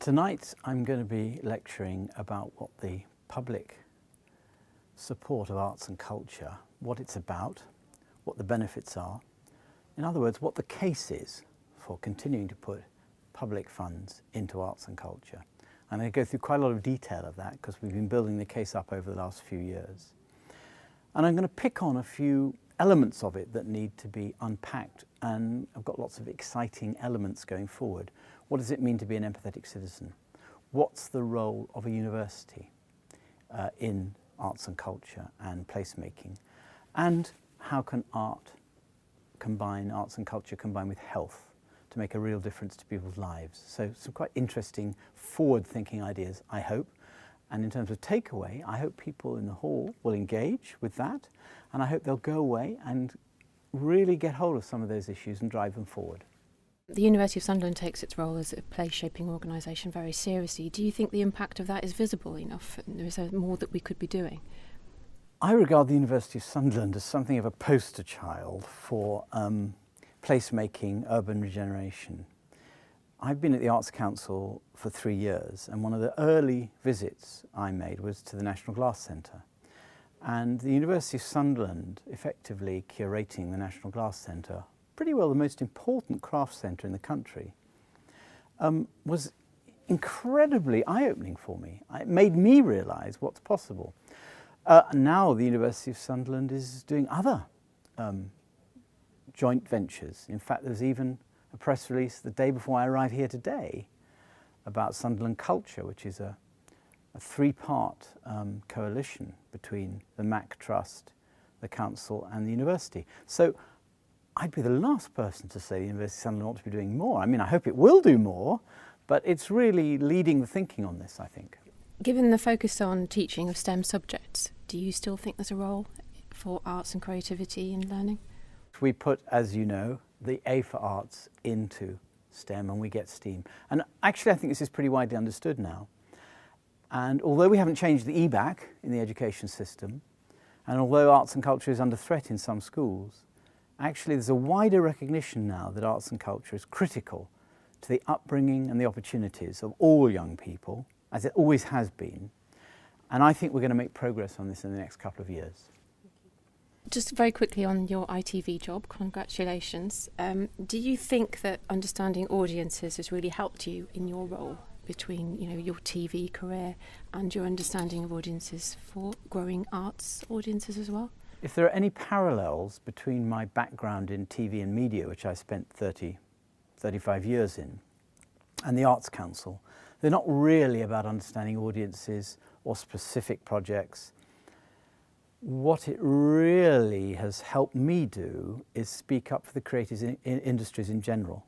Tonight I'm going to be lecturing about what the public support of arts and culture, what it's about, what the benefits are. In other words, what the case is for continuing to put public funds into arts and culture. I'm going to go through quite a lot of detail of that because we've been building the case up over the last few years. And I'm going to pick on a few elements of it that need to be unpacked, and I've got lots of exciting elements going forward. What does it mean to be an empathetic citizen? What's the role of a university in arts and culture and placemaking? And how can arts and culture combine with health to make a real difference to people's lives? So some quite interesting forward-thinking ideas, I hope. And in terms of takeaway, I hope people in the hall will engage with that, and I hope they'll go away and really get hold of some of those issues and drive them forward. The University of Sunderland takes its role as a place-shaping organisation very seriously. Do you think the impact of that is visible enough? Is there more that we could be doing? I regard the University of Sunderland as something of a poster child for placemaking, urban regeneration. I've been at the Arts Council for 3 years, and one of the early visits I made was to the National Glass Centre. And the University of Sunderland, effectively curating the National Glass Centre, pretty well the most important craft centre in the country, was incredibly eye-opening for me. It made me realise what's possible. Now the University of Sunderland is doing other joint ventures. In fact, there's even a press release the day before I arrived here today about Sunderland Culture, which is a three-part coalition between the Mac Trust, the Council and the University. So I'd be the last person to say the University of Sunderland ought to be doing more. I mean, I hope it will do more, but it's really leading the thinking on this, I think. Given the focus on teaching of STEM subjects, do you still think there's a role for arts and creativity in learning? We put, as you know, the A for arts into STEM and we get STEAM. And actually I think this is pretty widely understood now. And although we haven't changed the EBAC in the education system, and although arts and culture is under threat in some schools, actually there's a wider recognition now that arts and culture is critical to the upbringing and the opportunities of all young people, as it always has been. And I think we're going to make progress on this in the next couple of years. Just very quickly on your ITV job, congratulations. Do you think that understanding audiences has really helped you in your role between your TV career and your understanding of audiences for growing arts audiences as well? If there are any parallels between my background in TV and media, which I spent 35 years in, and the Arts Council, they're not really about understanding audiences or specific projects. What it really has helped me do is speak up for the creative industries in general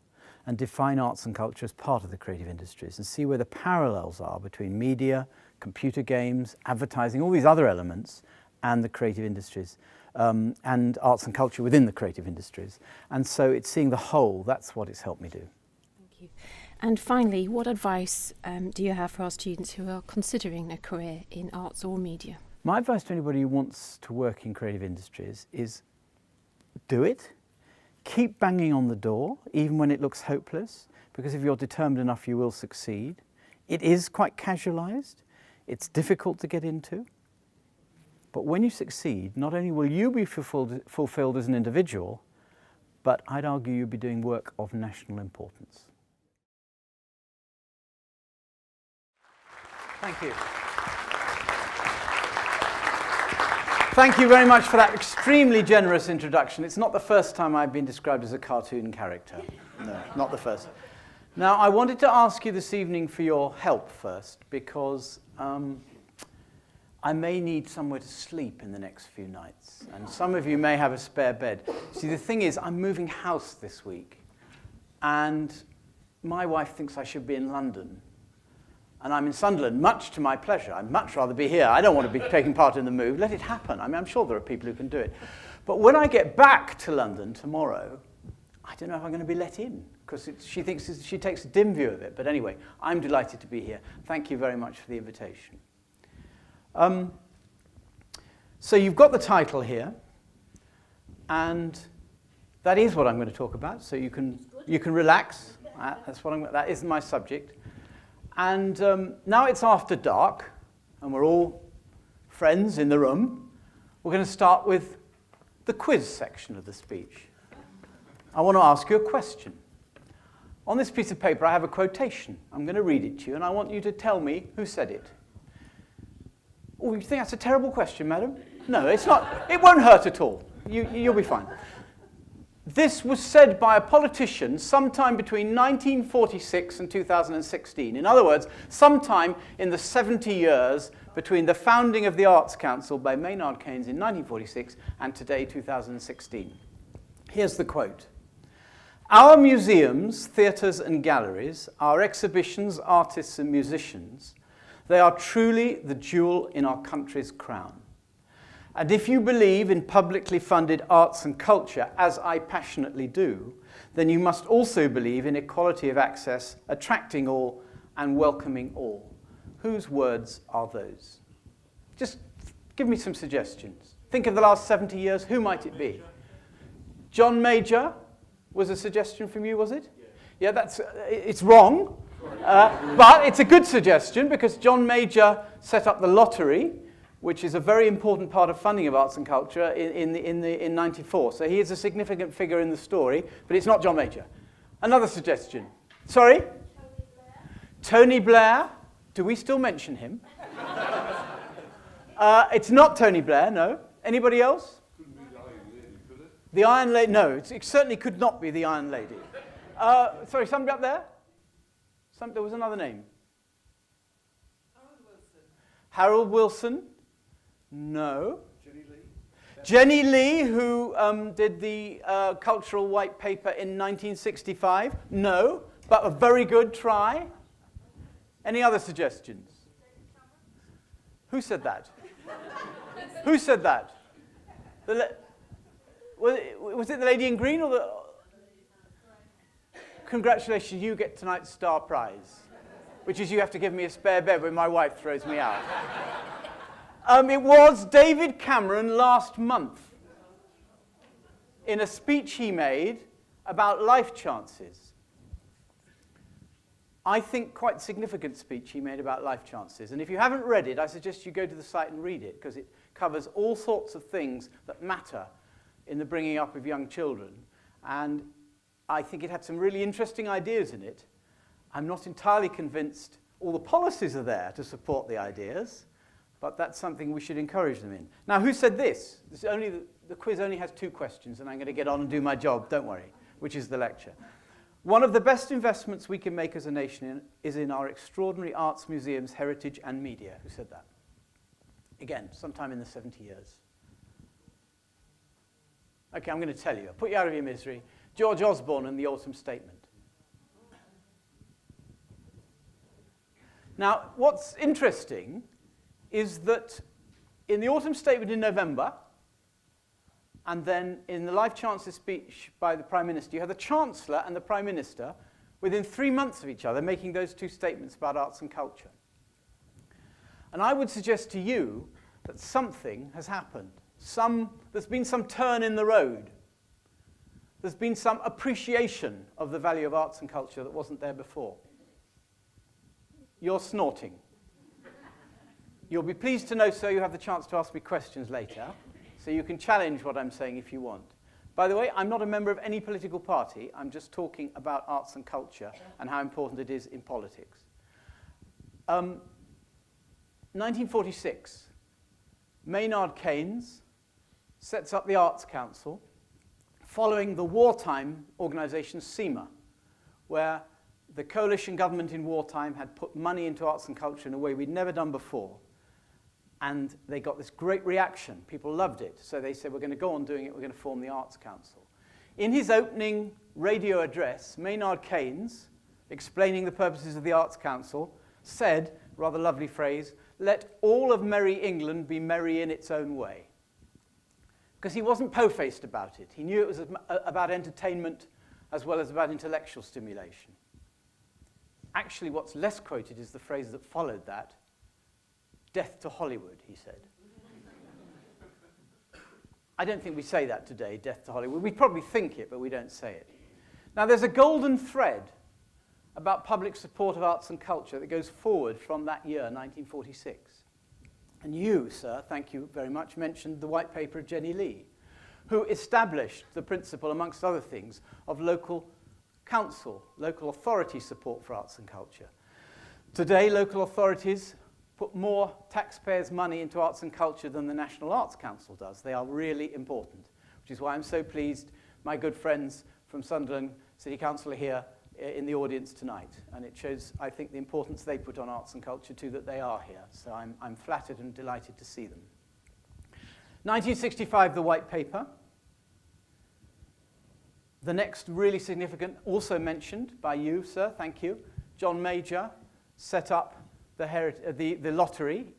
and define arts and culture as part of the creative industries and see where the parallels are between media, computer games, advertising, all these other elements, and the creative industries, and arts and culture within the creative industries. And so it's seeing the whole, that's what it's helped me do. Thank you. And finally, what advice do you have for our students who are considering a career in arts or media? My advice to anybody who wants to work in creative industries is do it. Keep banging on the door, even when it looks hopeless, because if you're determined enough, you will succeed. It is quite casualised. It's difficult to get into. But when you succeed, not only will you be fulfilled as an individual, but I'd argue you'll be doing work of national importance. Thank you. Thank you very much for that extremely generous introduction. It's not the first time I've been described as a cartoon character. No, not the first. Now, I wanted to ask you this evening for your help first, because I may need somewhere to sleep in the next few nights, and some of you may have a spare bed. See, the thing is, I'm moving house this week, and my wife thinks I should be in London. And I'm in Sunderland, much to my pleasure. I'd much rather be here. I don't want to be taking part in the move. Let it happen. I mean, I'm sure there are people who can do it. But when I get back to London tomorrow, I don't know if I'm going to be let in, because she takes a dim view of it. But anyway, I'm delighted to be here. Thank you very much for the invitation. So you've got the title here, and that is what I'm going to talk about. So you can relax. That is my subject. And now it's after dark, and we're all friends in the room. We're going to start with the quiz section of the speech. I want to ask you a question. On this piece of paper, I have a quotation. I'm going to read it to you, and I want you to tell me who said it. Oh, you think that's a terrible question, madam? No, it's not. It won't hurt at all. You'll be fine. This was said by a politician sometime between 1946 and 2016. In other words, sometime in the 70 years between the founding of the Arts Council by Maynard Keynes in 1946 and today, 2016. Here's the quote. Our museums, theatres and galleries, our exhibitions, artists and musicians, they are truly the jewel in our country's crown. And if you believe in publicly funded arts and culture, as I passionately do, then you must also believe in equality of access, attracting all and welcoming all. Whose words are those? Just give me some suggestions. Think of the last 70 years. Who might it be? John Major was a suggestion from you, was it? Yeah, it's wrong. But it's a good suggestion because John Major set up the lottery, which is a very important part of funding of arts and culture in 94. So he is a significant figure in the story, but it's not John Major. Another suggestion. Sorry? Tony Blair. Do we still mention him? It's not Tony Blair, no. Anybody else? Couldn't be the Iron Lady, could it? The Iron Lady, no. It certainly could not be the Iron Lady. Sorry, somebody up there? There was another name. Harold Wilson. No. Jenny Lee, who did the cultural white paper in 1965. No, but a very good try. Any other suggestions? Who said that? Who said that? Was it the lady in green or the... Congratulations, you get tonight's star prize, which is you have to give me a spare bed when my wife throws me out. It was David Cameron last month in a speech he made about life chances. I think quite significant speech he made about life chances. And if you haven't read it, I suggest you go to the site and read it because it covers all sorts of things that matter in the bringing up of young children. And I think it had some really interesting ideas in it. I'm not entirely convinced all the policies are there to support the ideas, but that's something we should encourage them in. Now, who said this? The quiz only has 2 questions, and I'm going to get on and do my job, don't worry, which is the lecture. One of the best investments we can make as a nation is in our extraordinary arts, museums, heritage, and media. Who said that? Again, sometime in the 70 years. Okay, I'm going to tell you. I'll put you out of your misery. George Osborne and the Autumn Statement. Now, what's interesting is that in the Autumn Statement in November, and then in the Life Chancellor's speech by the Prime Minister, you have the Chancellor and the Prime Minister within 3 months of each other making those 2 statements about arts and culture. And I would suggest to you that something has happened. There's been some turn in the road. There's been some appreciation of the value of arts and culture that wasn't there before. You're snorting. You'll be pleased to know, sir, you have the chance to ask me questions later, so you can challenge what I'm saying if you want. By the way, I'm not a member of any political party. I'm just talking about arts and culture and how important it is in politics. 1946, Maynard Keynes sets up the Arts Council following the wartime organization SEMA, where the coalition government in wartime had put money into arts and culture in a way we'd never done before. And they got this great reaction. People loved it. So they said, we're going to go on doing it. We're going to form the Arts Council. In his opening radio address, Maynard Keynes, explaining the purposes of the Arts Council, said, rather lovely phrase, let all of merry England be merry in its own way. Because he wasn't po-faced about it. He knew it was about entertainment as well as about intellectual stimulation. Actually, what's less quoted is the phrase that followed that, death to Hollywood, he said. I don't think we say that today, death to Hollywood. We probably think it, but we don't say it. Now, there's a golden thread about public support of arts and culture that goes forward from that year, 1946. And you, sir, thank you very much, mentioned the white paper of Jenny Lee, who established the principle, amongst other things, of local council, local authority support for arts and culture. Today, local authorities put more taxpayers' money into arts and culture than the National Arts Council does. They are really important, which is why I'm so pleased my good friends from Sunderland City Council are here in the audience tonight. And it shows, I think, the importance they put on arts and culture too, that they are here. So I'm flattered and delighted to see them. 1965, the white paper. The next really significant, also mentioned by you, sir, thank you. John Major set up the lottery,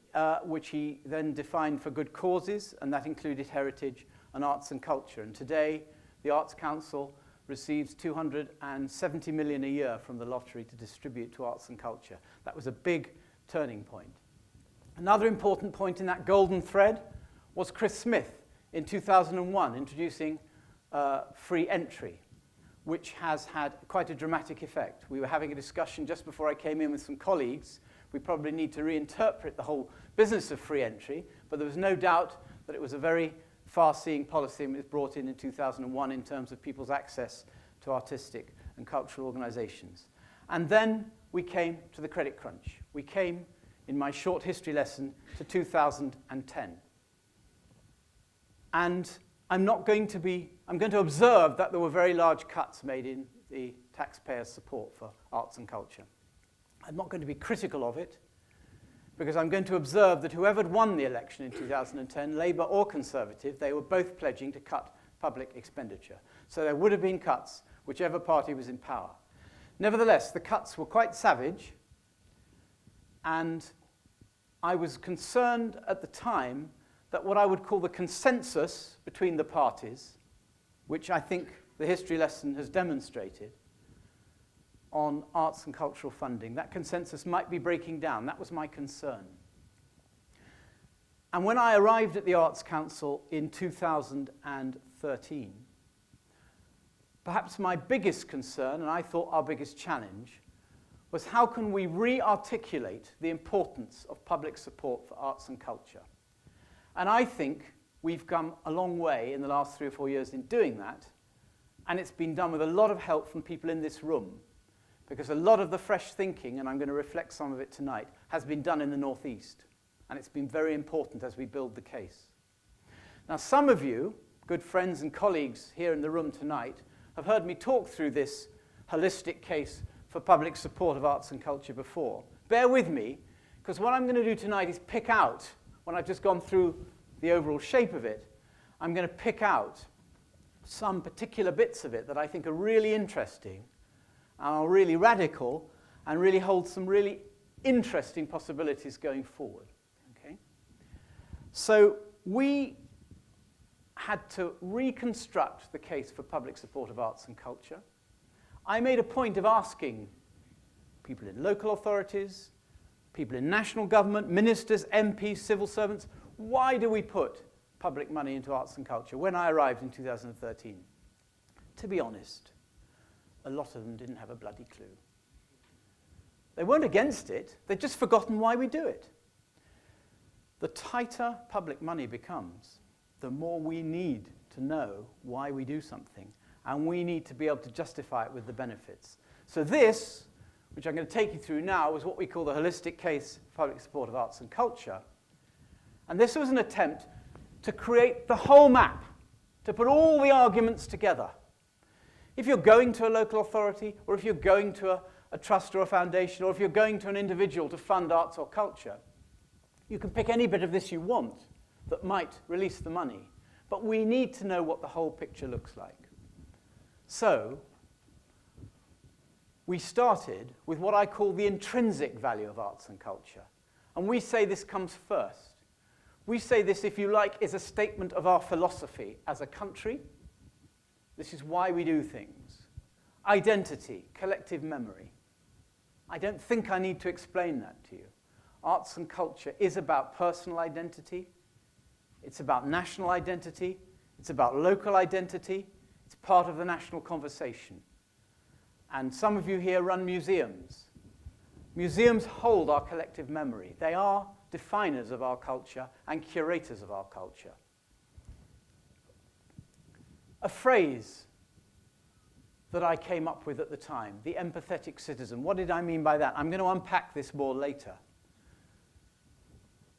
which he then defined for good causes, and that included heritage and arts and culture. And today, the Arts Council receives 270 million a year from the lottery to distribute to arts and culture. That was a big turning point. Another important point in that golden thread was Chris Smith in 2001 introducing free entry, which has had quite a dramatic effect. We were having a discussion just before I came in with some colleagues. We probably need to reinterpret the whole business of free entry, but there was no doubt that it was a very far-seeing policy and it was brought in 2001 in terms of people's access to artistic and cultural organizations. And then we came to the credit crunch. We came, in my short history lesson, to 2010. And I'm going to observe that there were very large cuts made in the taxpayers' support for arts and culture. I'm not going to be critical of it, because I'm going to observe that whoever had won the election in 2010, Labour or Conservative, they were both pledging to cut public expenditure. So there would have been cuts, whichever party was in power. Nevertheless, the cuts were quite savage, and I was concerned at the time that what I would call the consensus between the parties, which I think the history lesson has demonstrated, on arts and cultural funding, that consensus might be breaking down. That was my concern. And when I arrived at the Arts Council in 2013, perhaps my biggest concern, and I thought our biggest challenge, was how can we re-articulate the importance of public support for arts and culture? And I think we've come a long way in the last 3 or 4 years in doing that, and it's been done with a lot of help from people in this room, because a lot of the fresh thinking, and I'm going to reflect some of it tonight, has been done in the Northeast. And it's been very important as we build the case. Now, some of you, good friends and colleagues here in the room tonight, have heard me talk through this holistic case for public support of arts and culture before. Bear with me, because what I'm going to do tonight is pick out, when I've just gone through the overall shape of it, I'm going to pick out some particular bits of it that I think are really interesting, are really radical, and really hold some really interesting possibilities going forward. Okay? So we had to reconstruct the case for public support of arts and culture. I made a point of asking people in local authorities, people in national government, ministers, MPs, civil servants, why do we put public money into arts and culture when I arrived in 2013? To be honest, a lot of them didn't have a bloody clue. They weren't against it, they'd just forgotten why we do it. The tighter public money becomes, the more we need to know why we do something, and we need to be able to justify it with the benefits. So this, which I'm going to take you through now, is what we call the holistic case for public support of arts and culture. And this was an attempt to create the whole map, to put all the arguments together. If you're going to a local authority, or if you're going to a trust or a foundation, or if you're going to an individual to fund arts or culture, you can pick any bit of this you want that might release the money. But we need to know what the whole picture looks like. So we started with what I call the intrinsic value of arts and culture. And we say this comes first. We say this, if you like, is a statement of our philosophy as a country. This is why we do things. Identity, collective memory. I don't think I need to explain that to you. Arts and culture is about personal identity. It's about national identity. It's about local identity. It's part of the national conversation. And some of you here run museums. Museums hold our collective memory. They are definers of our culture and curators of our culture. A phrase that I came up with at the time, the empathetic citizen. What did I mean by that? I'm going to unpack this more later.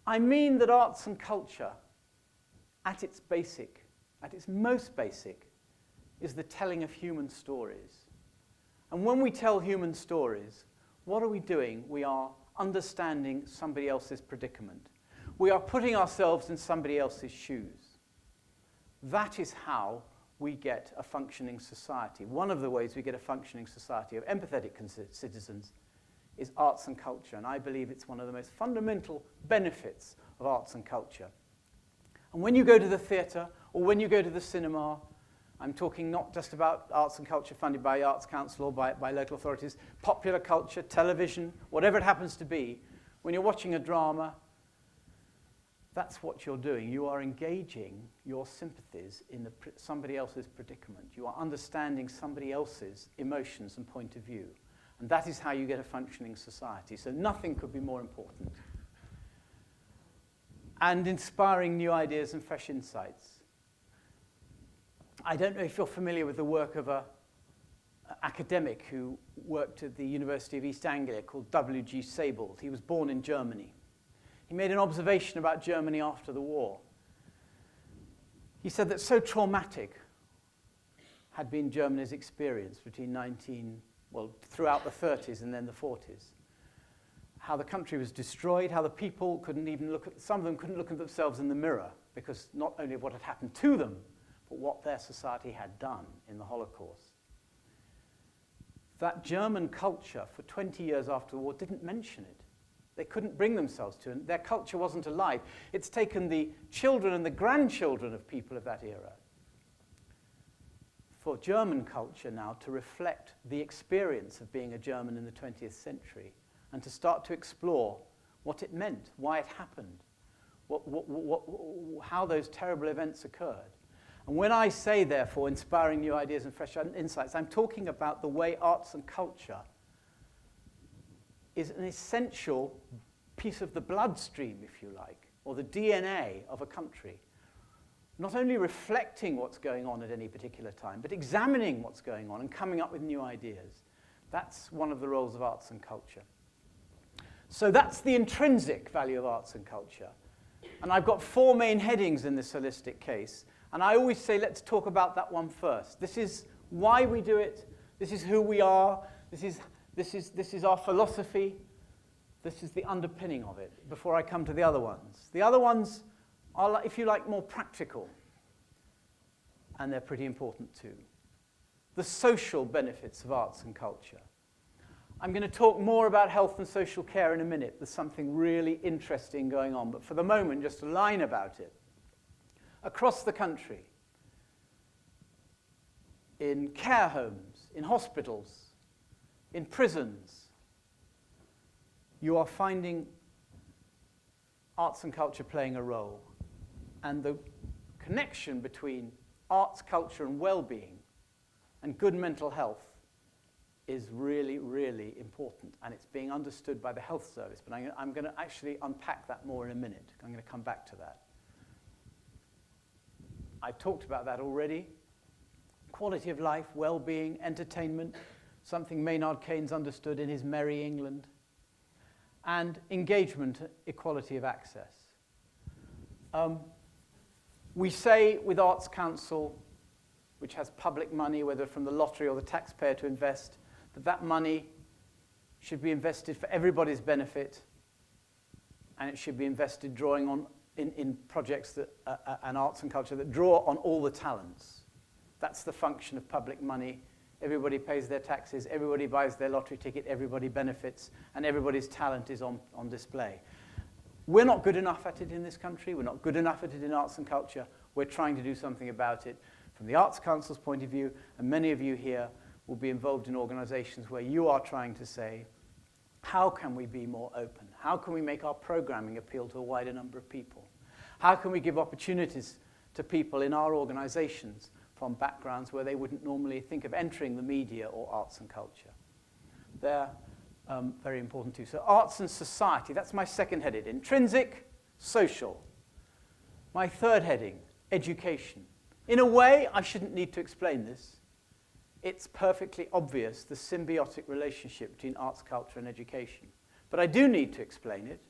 I mean that arts and culture, at its most basic, is the telling of human stories. And when we tell human stories, what are we doing? We are understanding somebody else's predicament. We are putting ourselves in somebody else's shoes. That is how we get a functioning society. One of the ways we get a functioning society of empathetic citizens is arts and culture, and I believe it's one of the most fundamental benefits of arts and culture. And when you go to the theatre, or when you go to the cinema, I'm talking not just about arts and culture funded by the Arts Council or by local authorities, popular culture, television, whatever it happens to be. When you're watching a drama, that's what you're doing. You are engaging your sympathies in somebody else's predicament. You are understanding somebody else's emotions and point of view. And that is how you get a functioning society. So nothing could be more important. And inspiring new ideas and fresh insights. I don't know if you're familiar with the work of an academic who worked at the University of East Anglia called W.G. Sebald. He was born in Germany. He made an observation about Germany after the war. He said that so traumatic had been Germany's experience throughout the 30s and then the 40s. How the country was destroyed, how the people some of them couldn't look at themselves in the mirror because not only what had happened to them, but what their society had done in the Holocaust. That German culture for 20 years after the war didn't mention it. They couldn't bring themselves to it. Their culture wasn't alive. It's taken the children and the grandchildren of people of that era for German culture now to reflect the experience of being a German in the 20th century and to start to explore what it meant, why it happened, how those terrible events occurred. And when I say, therefore, inspiring new ideas and fresh insights, I'm talking about the way arts and culture is an essential piece of the bloodstream, if you like, or the DNA of a country. Not only reflecting what's going on at any particular time, but examining what's going on and coming up with new ideas. That's one of the roles of arts and culture. So that's the intrinsic value of arts and culture. And I've got 4 main headings in this holistic case. And I always say, let's talk about that one first. This is why we do it. This is who we are. This is our philosophy. This is the underpinning of it before I come to the other ones. The other ones are, if you like, more practical. And they're pretty important too. The social benefits of arts and culture. I'm going to talk more about health and social care in a minute. There's something really interesting going on. But for the moment, just a line about it. Across the country, in care homes, in hospitals, in prisons, you are finding arts and culture playing a role. And the connection between arts, culture, and well-being and good mental health is really, really important. And it's being understood by the health service. But I'm going to actually unpack that more in a minute. I'm going to come back to that. I talked about that already. Quality of life, well-being, entertainment, something Maynard Keynes understood in his Merry England. And engagement, equality of access. We say with Arts Council, which has public money, whether from the lottery or the taxpayer to invest, that money should be invested for everybody's benefit, and it should be invested drawing on in projects that, and arts and culture that draw on all the talents. That's the function of public money. Everybody pays their taxes, everybody buys their lottery ticket, everybody benefits, and everybody's talent is on display. We're not good enough at it in this country. We're not good enough at it in arts and culture. We're trying to do something about it from the Arts Council's point of view, and many of you here will be involved in organizations where you are trying to say, how can we be more open? How can we make our programming appeal to a wider number of people? How can we give opportunities to people in our organizations from backgrounds where they wouldn't normally think of entering the media or arts and culture. They're very important too. So arts and society, that's my second heading. Intrinsic, social. My third heading, education. In a way, I shouldn't need to explain this. It's perfectly obvious, the symbiotic relationship between arts, culture, and education. But I do need to explain it,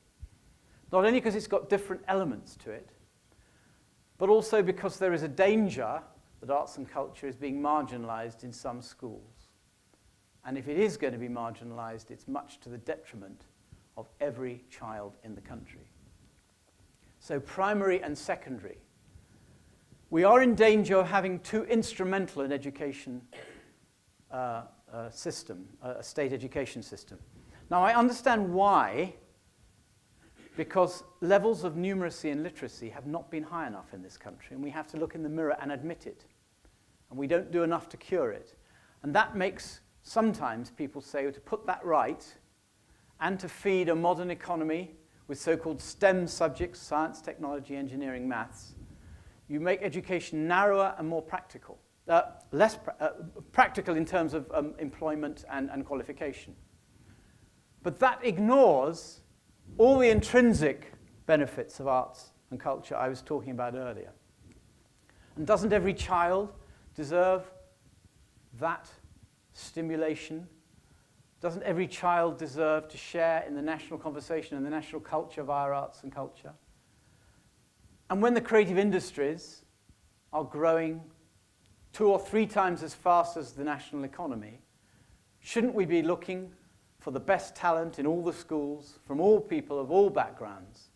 not only because it's got different elements to it, but also because there is a danger that arts and culture is being marginalized in some schools. And if it is going to be marginalized, it's much to the detriment of every child in the country. So primary and secondary. We are in danger of having too instrumental an education system, a state education system. Now, I understand why, because levels of numeracy and literacy have not been high enough in this country, and we have to look in the mirror and admit it. And we don't do enough to cure it. And that makes sometimes people say to put that right and to feed a modern economy with so-called STEM subjects, science, technology, engineering, maths, you make education narrower and more practical. Less practical in terms of employment and qualification. But that ignores all the intrinsic benefits of arts and culture I was talking about earlier. And doesn't every child deserve that stimulation? Doesn't every child deserve to share in the national conversation and the national culture via arts and culture? And when the creative industries are growing 2 or 3 times as fast as the national economy, shouldn't we be looking for the best talent in all the schools, from all people of all backgrounds?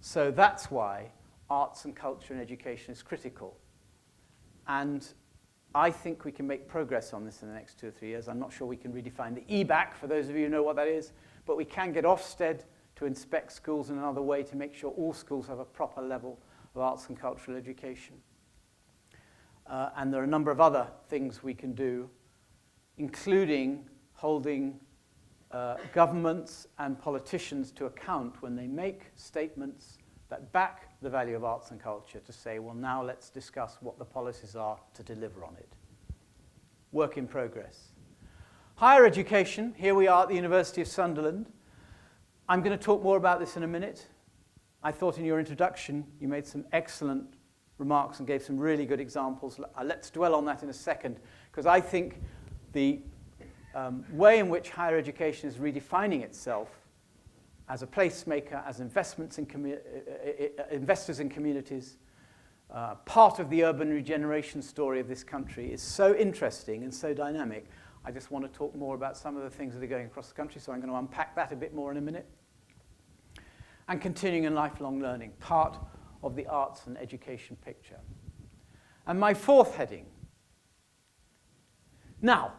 So that's why arts and culture and education is critical. And I think we can make progress on this in the next 2 or 3 years. I'm not sure we can redefine the EBAC, for those of you who know what that is, but we can get Ofsted to inspect schools in another way to make sure all schools have a proper level of arts and cultural education. And there are a number of other things we can do, including holding governments and politicians to account when they make statements that back the value of arts and culture, to say, well, now let's discuss what the policies are to deliver on it. Work in progress. Higher education, here we are at the University of Sunderland. I'm going to talk more about this in a minute. I thought in your introduction you made some excellent remarks and gave some really good examples. Let's dwell on that in a second, because I think the way in which higher education is redefining itself as a placemaker, as investors in communities, part of the urban regeneration story of this country is so interesting and so dynamic. I just want to talk more about some of the things that are going across the country, so I'm going to unpack that a bit more in a minute. And continuing and lifelong learning, part of the arts and education picture. And my fourth heading. Now,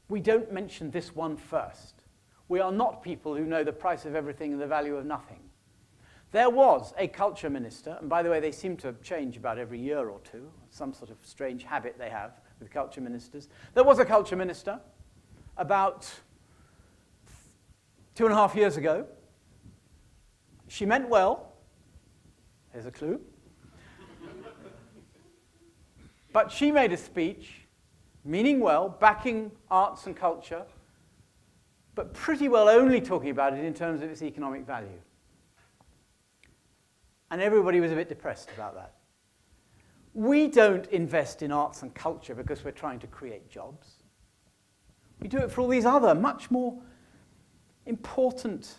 we don't mention this one first. We are not people who know the price of everything and the value of nothing. There was a culture minister, and by the way, they seem to change about every year or two, some sort of strange habit they have with culture ministers. There was a culture minister about 2.5 years ago. She meant well. Here's a clue. But she made a speech, meaning well, backing arts and culture, but pretty well only talking about it in terms of its economic value. And everybody was a bit depressed about that. We don't invest in arts and culture because we're trying to create jobs. We do it for all these other, much more important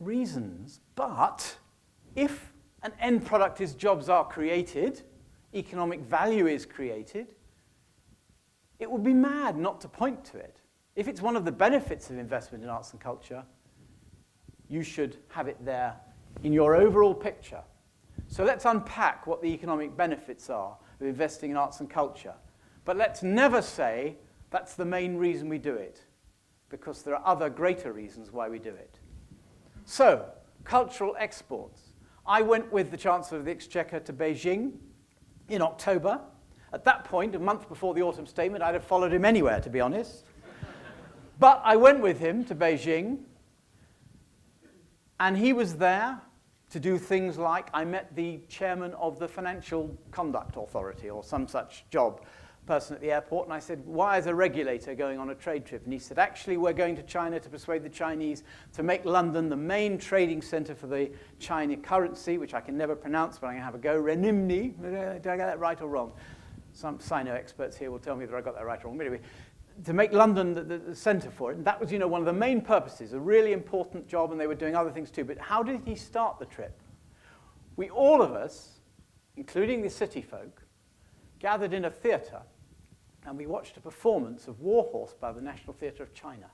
reasons. But if an end product is jobs are created, economic value is created, it would be mad not to point to it. If it's one of the benefits of investment in arts and culture, you should have it there in your overall picture. So let's unpack what the economic benefits are of investing in arts and culture. But let's never say that's the main reason we do it, because there are other greater reasons why we do it. So, cultural exports. I went with the Chancellor of the Exchequer to Beijing in October. At that point, a month before the autumn statement, I'd have followed him anywhere, to be honest. But I went with him to Beijing, and he was there to do things like I met the chairman of the Financial Conduct Authority or some such person at the airport, and I said, why is a regulator going on a trade trip? And he said, actually, we're going to China to persuade the Chinese to make London the main trading center for the China currency, which I can never pronounce, but I'm going to have a go. Renminbi. Did I get that right or wrong? Some Sino experts here will tell me that I got that right or wrong. But anyway, to make London the center for it. And that was, one of the main purposes, a really important job, and they were doing other things too. But how did he start the trip? All of us, including the city folk, gathered in a theater, and we watched a performance of War Horse by the National Theatre of China.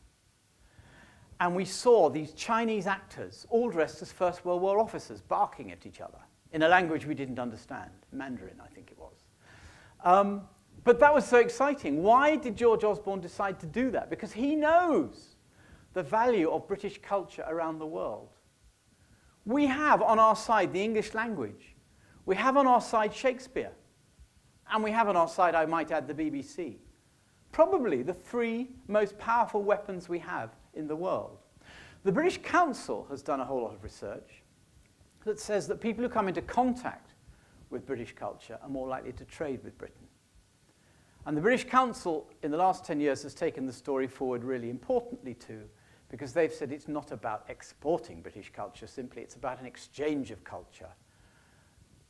And we saw these Chinese actors, all dressed as First World War officers, barking at each other in a language we didn't understand, Mandarin, I think it was. But that was so exciting. Why did George Osborne decide to do that? Because he knows the value of British culture around the world. We have on our side the English language. We have on our side Shakespeare. And we have on our side, I might add, the BBC. Probably the three most powerful weapons we have in the world. The British Council has done a whole lot of research that says that people who come into contact with British culture are more likely to trade with Britain. And the British Council, in the last 10 years, has taken the story forward really importantly too, because they've said it's not about exporting British culture simply, it's about an exchange of culture.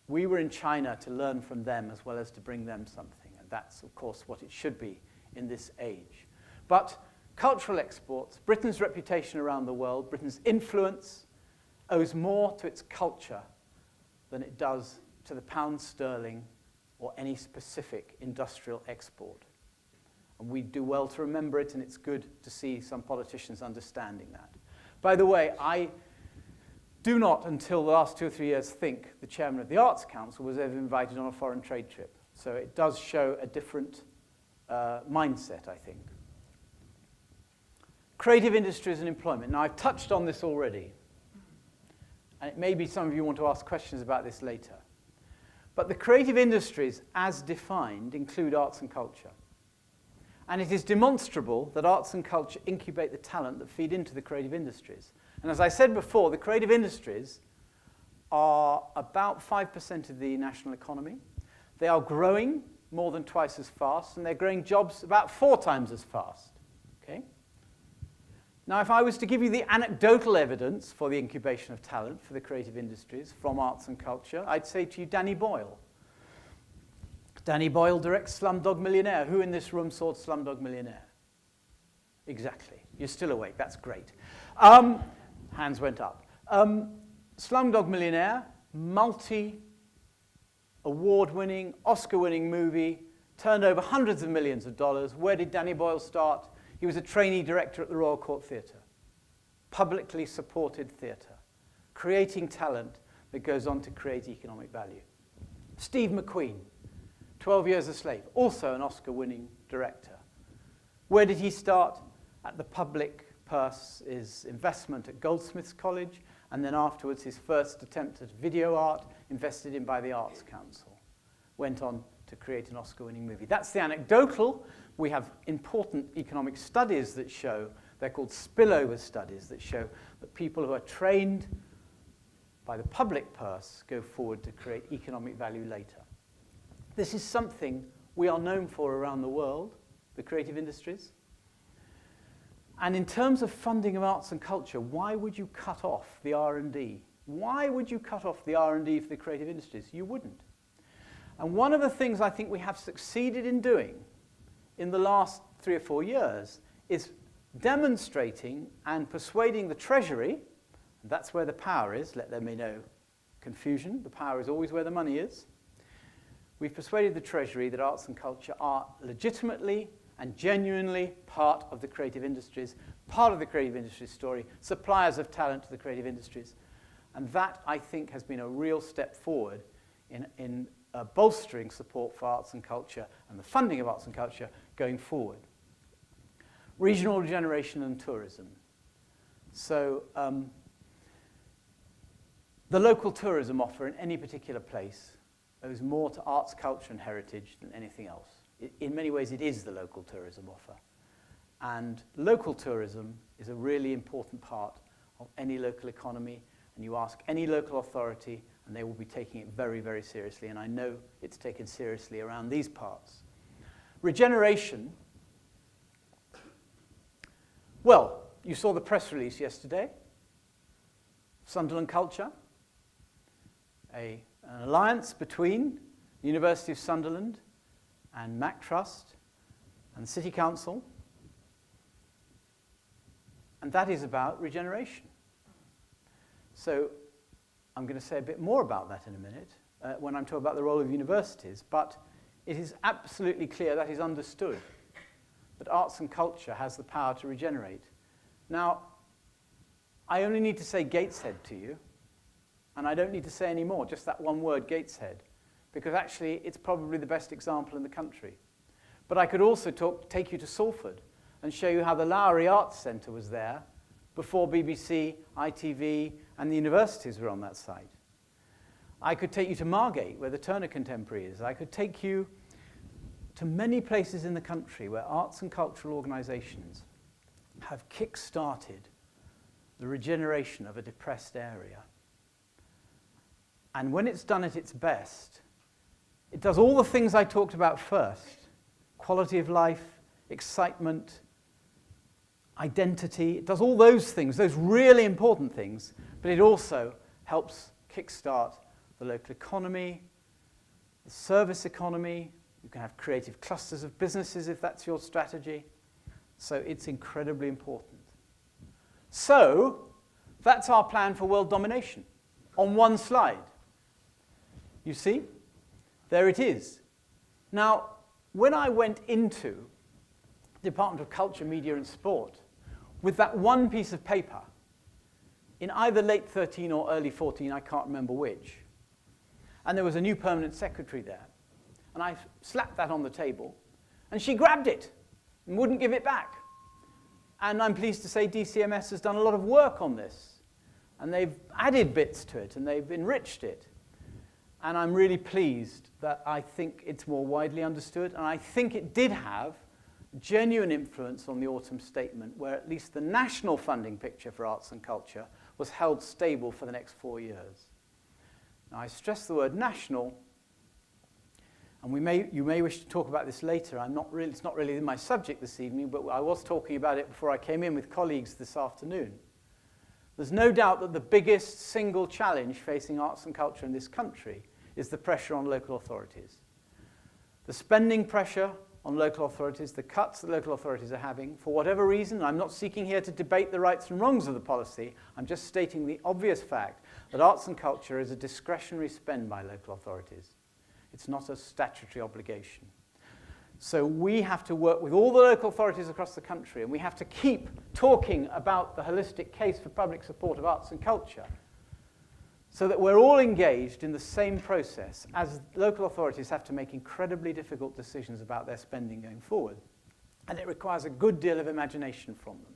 We were in China to learn from them as well as to bring them something, and that's, of course, what it should be in this age. But cultural exports, Britain's reputation around the world, Britain's influence, owes more to its culture than it does to the pound sterling or any specific industrial export. And we do well to remember it, and it's good to see some politicians understanding that. By the way, I do not, until the last 2 or 3 years, think the chairman of the Arts Council was ever invited on a foreign trade trip. So it does show a different mindset, I think. Creative industries and employment. Now, I've touched on this already. And it may be some of you want to ask questions about this later. But the creative industries, as defined, include arts and culture. And it is demonstrable that arts and culture incubate the talent that feed into the creative industries. And as I said before, the creative industries are about 5% of the national economy. They are growing more than twice as fast, and they're growing jobs about 4 times as fast. Okay? Now, if I was to give you the anecdotal evidence for the incubation of talent for the creative industries from arts and culture, I'd say to you Danny Boyle. Danny Boyle directs Slumdog Millionaire. Who in this room saw Slumdog Millionaire? Exactly. You're still awake. That's great. Hands went up. Slumdog Millionaire, multi-award-winning, Oscar-winning movie, turned over hundreds of millions of dollars. Where did Danny Boyle start? He was a trainee director at the Royal Court Theatre. Publicly supported theatre. Creating talent that goes on to create economic value. Steve McQueen, 12 Years a Slave, also an Oscar-winning director. Where did he start? At the public purse, his investment at Goldsmiths College, and then afterwards his first attempt at video art, invested in by the Arts Council. Went on to create an Oscar-winning movie. That's the anecdotal. We have important economic studies that show, they're called spillover studies, that show that people who are trained by the public purse go forward to create economic value later. This is something we are known for around the world, the creative industries. And in terms of funding of arts and culture, why would you cut off the R&D? Why would you cut off the R&D for the creative industries? You wouldn't. And one of the things I think we have succeeded in doing in the last 3 or 4 years is demonstrating and persuading the Treasury, and that's where the power is, let there be no confusion, the power is always where the money is. We've persuaded the Treasury that arts and culture are legitimately and genuinely part of the creative industries, part of the creative industries story, suppliers of talent to the creative industries. And that, I think, has been a real step forward in bolstering support for arts and culture and the funding of arts and culture going forward. Regional regeneration and tourism. So the local tourism offer in any particular place owes more to arts, culture, and heritage than anything else. In many ways, it is the local tourism offer. And local tourism is a really important part of any local economy, and you ask any local authority, and they will be taking it very, very seriously, and I know it's taken seriously around these parts. Regeneration. Well, you saw the press release yesterday. Sunderland Culture, an alliance between the University of Sunderland and Mac Trust and the City Council, and that is about regeneration. So I'm going to say a bit more about that in a minute when I'm talking about the role of universities, but it is absolutely clear, that is understood, that arts and culture has the power to regenerate. Now, I only need to say Gateshead to you, and I don't need to say any more, just that one word, Gateshead, because actually it's probably the best example in the country. But I could also take you to Salford and show you how the Lowry Arts Centre was there before BBC, ITV, and the universities were on that site. I could take you to Margate, where the Turner Contemporary is. I could take you to many places in the country where arts and cultural organisations have kick-started the regeneration of a depressed area. And when it's done at its best, it does all the things I talked about first: quality of life, excitement, identity. It does all those things, those really important things, but it also helps kickstart the local economy, the service economy. You can have creative clusters of businesses if that's your strategy. So it's incredibly important. So that's our plan for world domination on one slide. You see? There it is. Now, when I went into the Department of Culture, Media and Sport with that one piece of paper, in either late 13 or early 14, I can't remember which, and there was a new permanent secretary there, and I slapped that on the table, and she grabbed it and wouldn't give it back. And I'm pleased to say DCMS has done a lot of work on this, and they've added bits to it, and they've enriched it. And I'm really pleased that I think it's more widely understood, and I think it did have genuine influence on the autumn statement, where at least the national funding picture for arts and culture was held stable for the next 4 years. Now, I stress the word national, and you may wish to talk about this later. It's not really my subject this evening, but I was talking about it before I came in with colleagues this afternoon. There's no doubt that the biggest single challenge facing arts and culture in this country is the pressure on local authorities. The spending pressure on local authorities, the cuts that local authorities are having, for whatever reason. I'm not seeking here to debate the rights and wrongs of the policy. I'm just stating the obvious fact that arts and culture is a discretionary spend by local authorities. It's not a statutory obligation. So we have to work with all the local authorities across the country, and we have to keep talking about the holistic case for public support of arts and culture, so that we're all engaged in the same process, as local authorities have to make incredibly difficult decisions about their spending going forward. And it requires a good deal of imagination from them,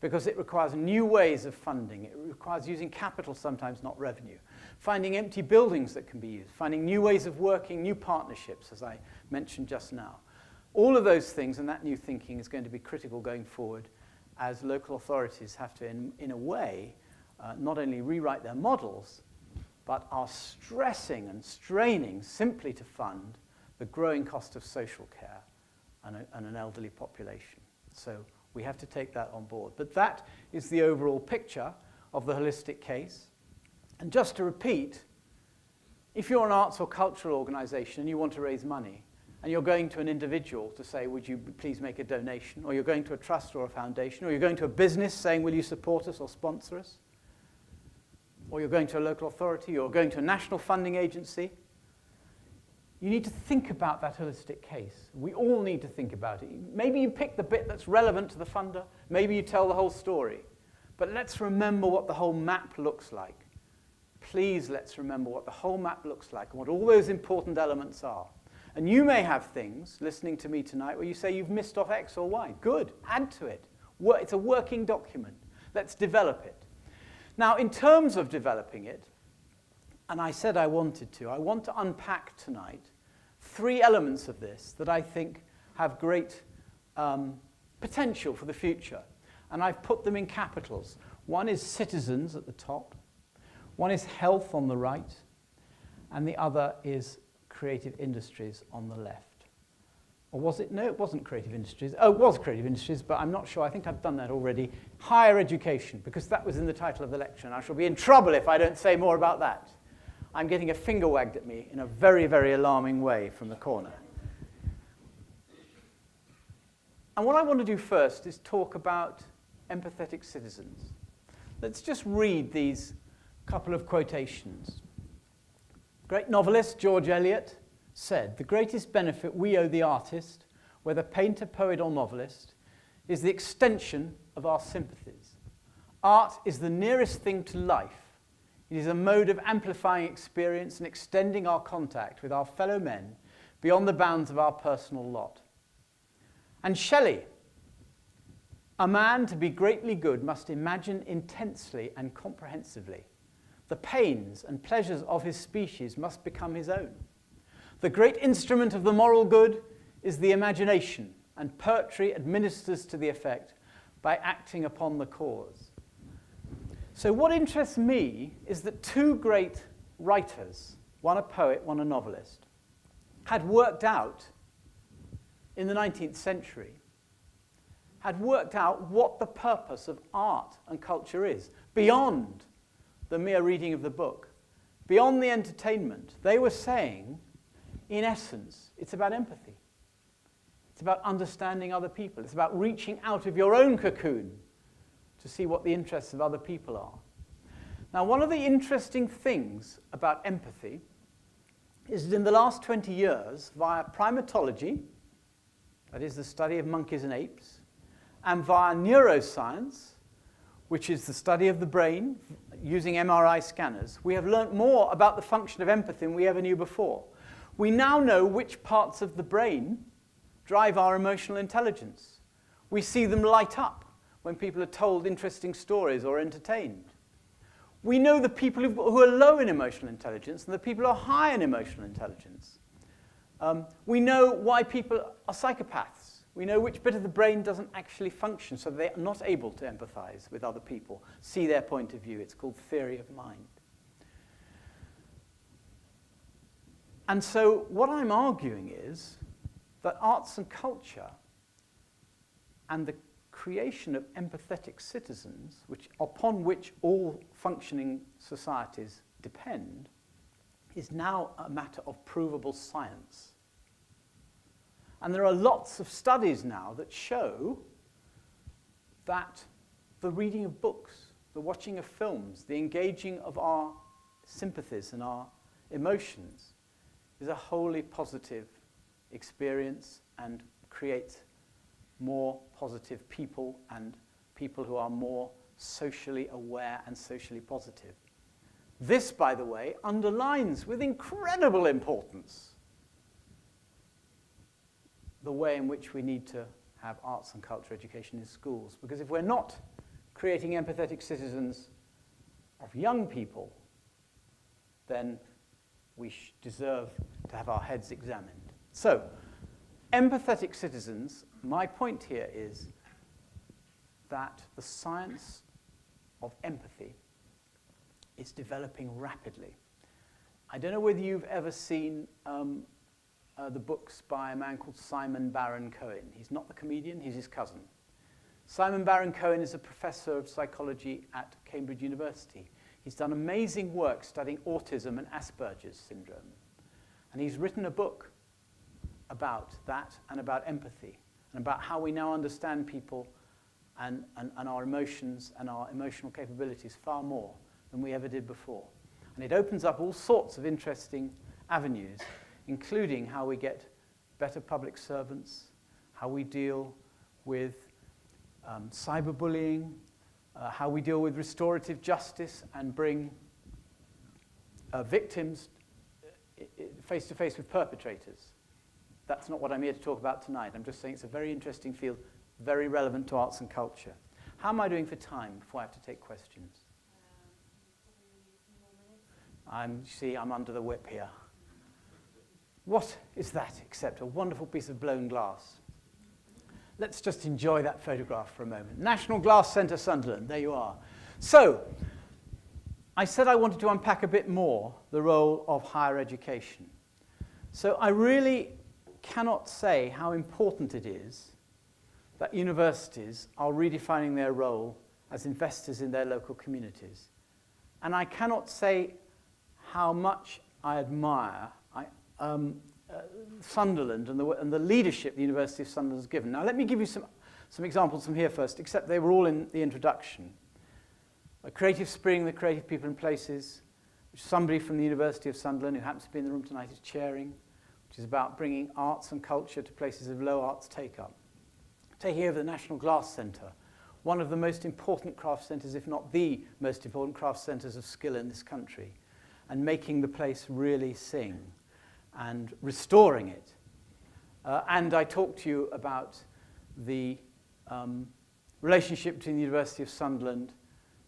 because it requires new ways of funding. It requires using capital sometimes, not revenue. Finding empty buildings that can be used. Finding new ways of working, new partnerships, as I mentioned just now. All of those things and that new thinking is going to be critical going forward, as local authorities have to, in a way, not only rewrite their models, but are stressing and straining simply to fund the growing cost of social care and an elderly population. So we have to take that on board. But that is the overall picture of the holistic case. And just to repeat, if you're an arts or cultural organisation and you want to raise money, and you're going to an individual to say, would you please make a donation, or you're going to a trust or a foundation, or you're going to a business saying, will you support us or sponsor us, or you're going to a local authority, or going to a national funding agency, you need to think about that holistic case. We all need to think about it. Maybe you pick the bit that's relevant to the funder, maybe you tell the whole story, but let's remember what the whole map looks like. Please let's remember what the whole map looks like and what all those important elements are. And you may have things, listening to me tonight, where you say you've missed off X or Y. Good, add to it. It's a working document. Let's develop it. Now, in terms of developing it, and I said I want to unpack tonight 3 elements of this that I think have great potential for the future. And I've put them in capitals. One is citizens at the top, One is health on the right, and the other is creative industries on the left. Or was it? No, it wasn't creative industries. Oh, it was creative industries, but I'm not sure. I think I've done that already. Higher education, because that was in the title of the lecture, and I shall be in trouble if I don't say more about that. I'm getting a finger wagged at me in a very, very alarming way from the corner. And what I want to do first is talk about empathetic citizens. Let's just read these couple of quotations. Great novelist George Eliot said, "The greatest benefit we owe the artist, whether painter, poet, or novelist, is the extension of our sympathies. Art is the nearest thing to life. It is a mode of amplifying experience and extending our contact with our fellow men beyond the bounds of our personal lot." And Shelley, "A man to be greatly good must imagine intensely and comprehensively. The pains and pleasures of his species must become his own. The great instrument of the moral good is the imagination, and poetry administers to the effect by acting upon the cause." So what interests me is that two great writers, one a poet, one a novelist, had worked out in the 19th century, had worked out what the purpose of art and culture is, beyond the mere reading of the book, beyond the entertainment. They were saying, in essence, it's about empathy. It's about understanding other people. It's about reaching out of your own cocoon to see what the interests of other people are. Now, one of the interesting things about empathy is that in the last 20 years, via primatology, that is the study of monkeys and apes, and via neuroscience, which is the study of the brain using MRI scanners, we have learnt more about the function of empathy than we ever knew before. We now know which parts of the brain drive our emotional intelligence. We see them light up when people are told interesting stories or entertained. We know the people who are low in emotional intelligence and the people who are high in emotional intelligence. We know why people are psychopaths. We know which bit of the brain doesn't actually function, so they are not able to empathize with other people, see their point of view. It's called theory of mind. And so what I'm arguing is that arts and culture and the creation of empathetic citizens, upon which all functioning societies depend, is now a matter of provable science. And there are lots of studies now that show that the reading of books, the watching of films, the engaging of our sympathies and our emotions is a wholly positive experience and creates more positive people and people who are more socially aware and socially positive. This, by the way, underlines with incredible importance the way in which we need to have arts and culture education in schools. Because if we're not creating empathetic citizens of young people, then we deserve to have our heads examined. So, empathetic citizens, my point here is that the science of empathy is developing rapidly. I don't know whether you've ever seen the books by a man called Simon Baron-Cohen. He's not the comedian, he's his cousin. Simon Baron-Cohen is a professor of psychology at Cambridge University. He's done amazing work studying autism and Asperger's syndrome. And he's written a book about that and about empathy and about how we now understand people and our emotions and our emotional capabilities far more than we ever did before. And it opens up all sorts of interesting avenues, including how we get better public servants, how we deal with cyberbullying, how we deal with restorative justice and bring victims face to face with perpetrators. That's not what I'm here to talk about tonight. I'm just saying it's a very interesting field, very relevant to arts and culture. How am I doing for time before I have to take questions? I'm under the whip here. What is that except a wonderful piece of blown glass? Let's just enjoy that photograph for a moment. National Glass Centre, Sunderland. There you are. So, I said I wanted to unpack a bit more the role of higher education. So I really cannot say how important it is that universities are redefining their role as investors in their local communities. And I cannot say how much I admire Sunderland and the leadership the University of Sunderland has given. Now let me give you some examples from here first, except they were all in the introduction. A Creative Spring, the Creative People and Places, which somebody from the University of Sunderland, who happens to be in the room tonight, is chairing, which is about bringing arts and culture to places of low arts take-up. Taking over the National Glass Centre, one of the most important craft centres, if not the most important craft centres of skill in this country, and making the place really sing and restoring it. And I talked to you about the relationship between the University of Sunderland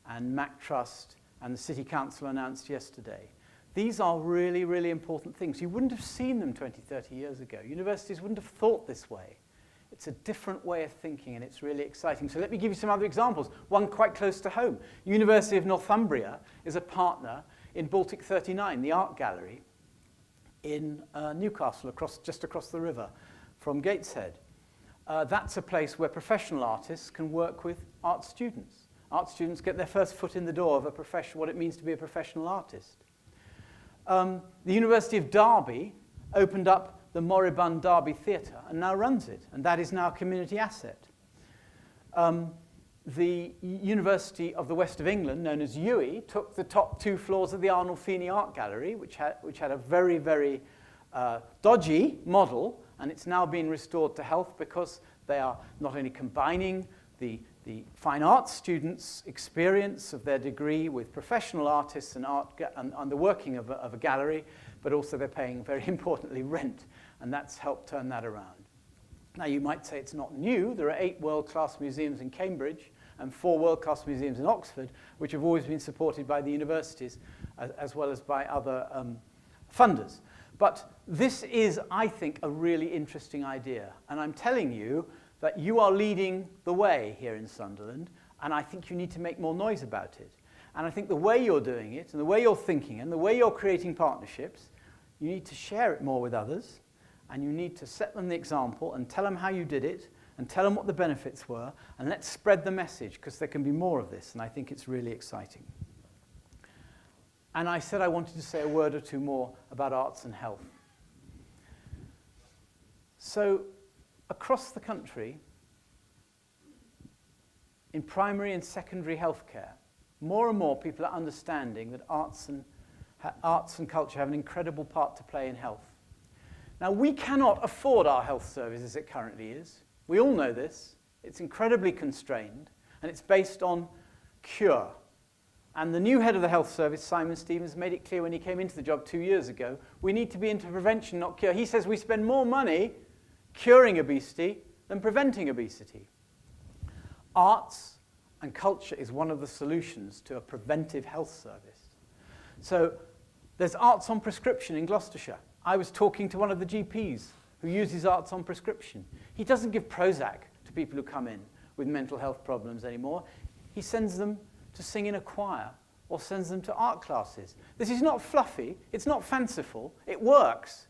and Mac Trust and the City Council announced yesterday. These are really, really important things. You wouldn't have seen them 20, 30 years ago. Universities wouldn't have thought this way. It's a different way of thinking, and it's really exciting. So let me give you some other examples. One quite close to home. University of Northumbria is a partner in Baltic 39, the art gallery in Newcastle, just across the river from Gateshead. That's a place where professional artists can work with art students. Art students get their first foot in the door of a profession, what it means to be a professional artist. The University of Derby opened up the moribund Derby Theatre and now runs it, and that is now a community asset. The University of the West of England, known as UWE, took the top 2 floors of the Arnold Feeney Art Gallery, which had a very, very dodgy model, and it's now been restored to health because they are not only combining the fine arts students' experience of their degree with professional artists and the working of a gallery, but also they're paying, very importantly, rent, and that's helped turn that around. Now, you might say it's not new. There are 8 world-class museums in Cambridge and 4 world-class museums in Oxford, which have always been supported by the universities as well as by other funders. But this is, I think, a really interesting idea, and I'm telling you that you are leading the way here in Sunderland, and I think you need to make more noise about it. And I think the way you're doing it, and the way you're thinking, and the way you're creating partnerships, you need to share it more with others, and you need to set them the example and tell them how you did it, and tell them what the benefits were, and let's spread the message, because there can be more of this, and I think it's really exciting. And I said I wanted to say a word or two more about arts and health. So, across the country, in primary and secondary healthcare, more and more people are understanding that arts and culture have an incredible part to play in health. Now, we cannot afford our health service as it currently is. We all know this. It's incredibly constrained, and it's based on cure. And the new head of the health service, Simon Stevens, made it clear when he came into the job 2 years ago, we need to be into prevention, not cure. He says we spend more money curing obesity than preventing obesity. Arts and culture is one of the solutions to a preventive health service. So there's arts on prescription in Gloucestershire. I was talking to one of the GPs who uses arts on prescription. He doesn't give Prozac to people who come in with mental health problems anymore. He sends them to sing in a choir or sends them to art classes. This is not fluffy, it's not fanciful, it works.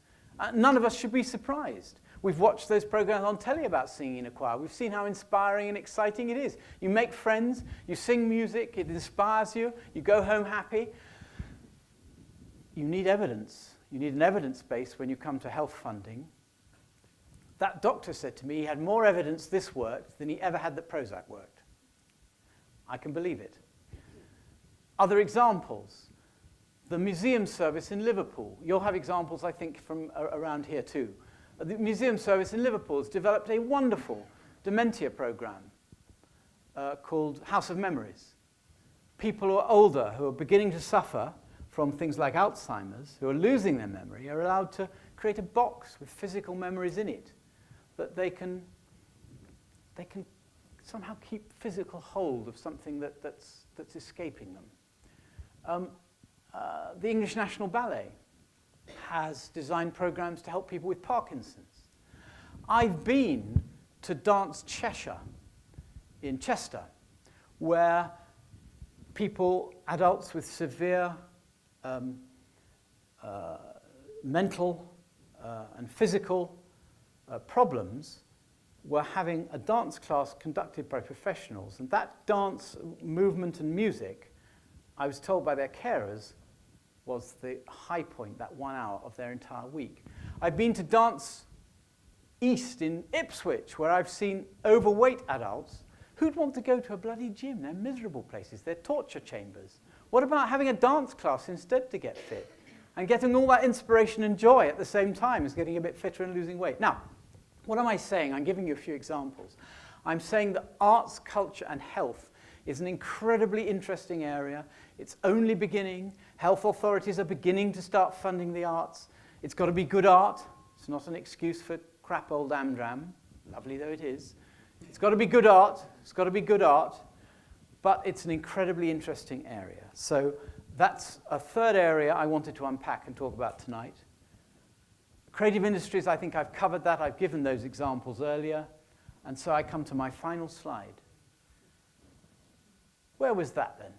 None of us should be surprised. We've watched those programs on telly about singing in a choir. We've seen how inspiring and exciting it is. You make friends, you sing music, it inspires you, you go home happy. You need evidence. You need an evidence base when you come to health funding. That doctor said to me he had more evidence this worked than he ever had that Prozac worked. I can believe it. Other examples. The museum service in Liverpool. You'll have examples, I think, from around here too. The museum service in Liverpool has developed a wonderful dementia program called House of Memories. People who are older, who are beginning to suffer from things like Alzheimer's, who are losing their memory, are allowed to create a box with physical memories in it that they can somehow keep physical hold of something that's escaping them. The English National Ballet has designed programs to help people with Parkinson's. I've been to Dance Cheshire in Chester, where people, adults with severe mental and physical problems were having a dance class conducted by professionals. And that dance, movement and music, I was told by their carers, was the high point, that 1 hour of their entire week. I've been to Dance East in Ipswich, where I've seen overweight adults. Who'd want to go to a bloody gym? They're miserable places. They're torture chambers. What about having a dance class instead to get fit? And getting all that inspiration and joy at the same time as getting a bit fitter and losing weight. Now, what am I saying? I'm giving you a few examples. I'm saying that arts, culture, and health is an incredibly interesting area. It's only beginning. Health authorities are beginning to start funding the arts. It's got to be good art. It's not an excuse for crap old Amdram, lovely though it is. It's got to be good art. It's got to be good art. But it's an incredibly interesting area. So that's a third area I wanted to unpack and talk about tonight. Creative industries, I think I've covered that. I've given those examples earlier. And so I come to my final slide. Where was that then?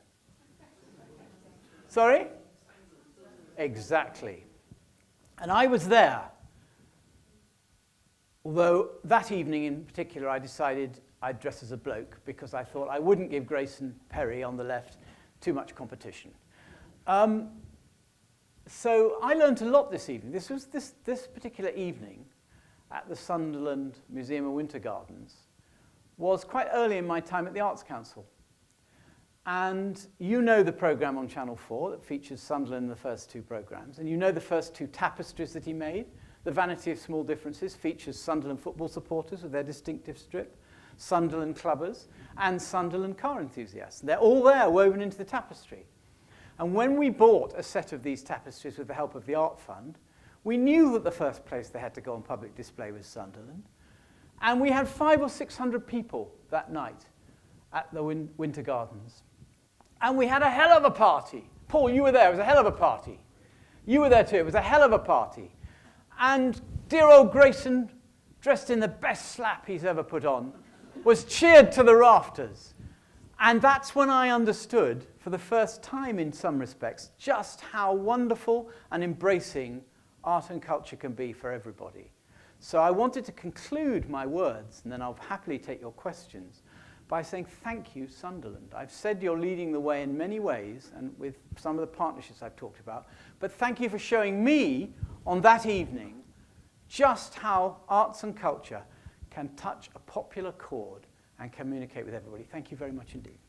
Sorry? Exactly. And I was there. Although that evening in particular, I decided I'd dress as a bloke because I thought I wouldn't give Grayson Perry on the left too much competition. So I learned a lot this evening. This particular evening at the Sunderland Museum of Winter Gardens was quite early in my time at the Arts Council. And you know the programme on Channel 4 that features Sunderland in the first two programmes. And you know the first two tapestries that he made. The Vanity of Small Differences features Sunderland football supporters with their distinctive strip, Sunderland clubbers, and Sunderland car enthusiasts. They're all there, woven into the tapestry. And when we bought a set of these tapestries with the help of the Art Fund, we knew that the first place they had to go on public display was Sunderland. And we had 500 or 600 people that night at the Winter Gardens. And we had a hell of a party. Paul, you were there. It was a hell of a party. You were there too. It was a hell of a party. And dear old Grayson, dressed in the best slap he's ever put on, was cheered to the rafters. And that's when I understood, for the first time in some respects, just how wonderful and embracing art and culture can be for everybody. So I wanted to conclude my words, and then I'll happily take your questions, by saying thank you, Sunderland. I've said you're leading the way in many ways, and with some of the partnerships I've talked about, but thank you for showing me on that evening just how arts and culture can touch a popular chord and communicate with everybody. Thank you very much indeed.